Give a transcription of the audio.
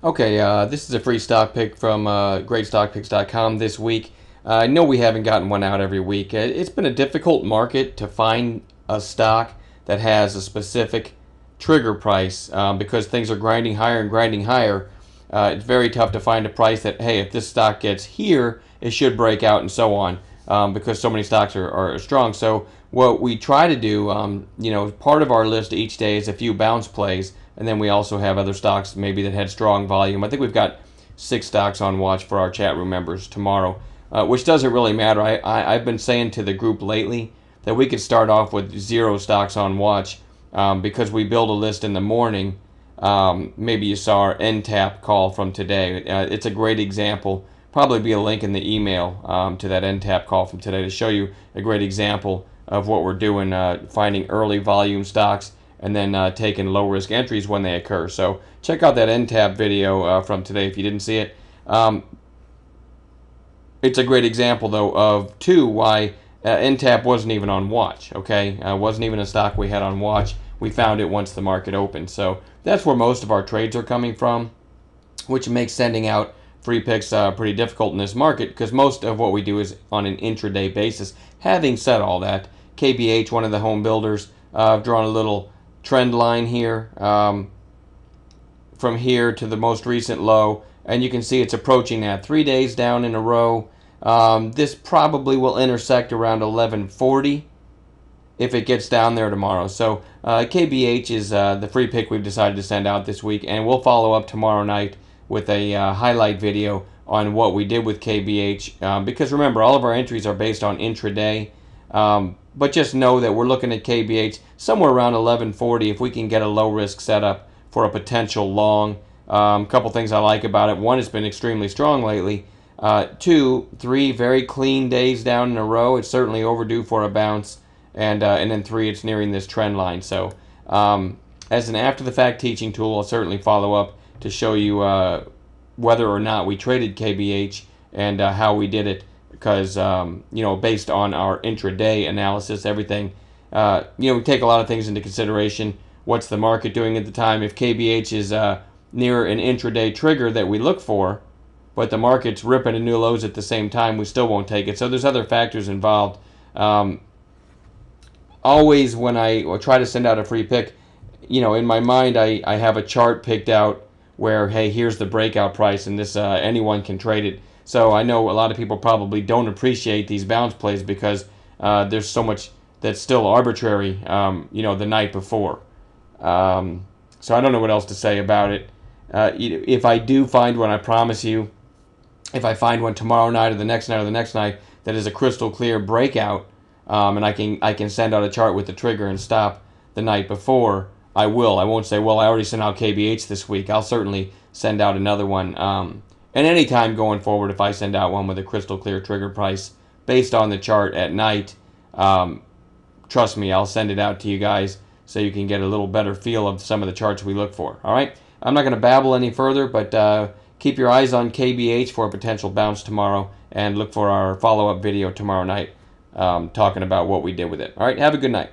Okay, this is a free stock pick from greatstockpicks.com this week. I know we haven't gotten one out every week. It's been a difficult market to find a stock that has a specific trigger price because things are grinding higher and grinding higher. It's very tough to find a price that, hey, if this stock gets here, it should break out and so on because so many stocks are strong. So what we try to do, part of our list each day is a few bounce plays. And then we also have other stocks maybe that had strong volume. I think we've got 6 stocks on watch for our chat room members tomorrow, which doesn't really matter. I've been saying to the group lately that we could start off with 0 stocks on watch because we build a list in the morning. Maybe you saw our NTAP call from today. It's a great example. Probably be a link in the email to that NTAP call from today to show you a great example of what we're doing, finding early volume stocks and then taking low-risk entries when they occur. So check out that NTAP video from today if you didn't see it. It's a great example, though, of, why NTAP wasn't even on watch, okay? Wasn't even a stock we had on watch. We found it once the market opened. So that's where most of our trades are coming from, which makes sending out free picks pretty difficult in this market because most of what we do is on an intraday basis. Having said all that, KBH, one of the home builders, I've drawn a little trend line here from here to the most recent low, and you can see it's approaching that 3 days down in a row. This probably will intersect around 1140 if it gets down there tomorrow. So KBH is the free pick we've decided to send out this week, and we'll follow up tomorrow night with a highlight video on what we did with KBH because remember, all of our entries are based on intraday. But just know that we're looking at KBH somewhere around 1140 if we can get a low-risk setup for a potential long. Couple things I like about it. One, it's been extremely strong lately. 2, 3 very clean days down in a row. It's certainly overdue for a bounce. And then 3, it's nearing this trend line. So as an after-the-fact teaching tool, I'll certainly follow up to show you whether or not we traded KBH and how we did it. Because, based on our intraday analysis, everything, we take a lot of things into consideration. What's the market doing at the time? If KBH is near an intraday trigger that we look for, but the market's ripping to new lows at the same time, we still won't take it. So there's other factors involved. Always when I try to send out a free pick, in my mind I have a chart picked out where, hey, here's the breakout price, and this anyone can trade it. So I know a lot of people probably don't appreciate these bounce plays because there's so much that's still arbitrary, the night before. So I don't know what else to say about it. If I do find one, I promise you, if I find one tomorrow night or the next night or the next night that is a crystal clear breakout, and I can send out a chart with the trigger and stop the night before, I will. I won't say, well, I already sent out KBH this week. I'll certainly send out another one. And any time going forward, if I send out one with a crystal clear trigger price based on the chart at night, trust me, I'll send it out to you guys so you can get a little better feel of some of the charts we look for. All right? I'm not going to babble any further, but keep your eyes on KBH for a potential bounce tomorrow, and look for our follow-up video tomorrow night talking about what we did with it. All right? Have a good night.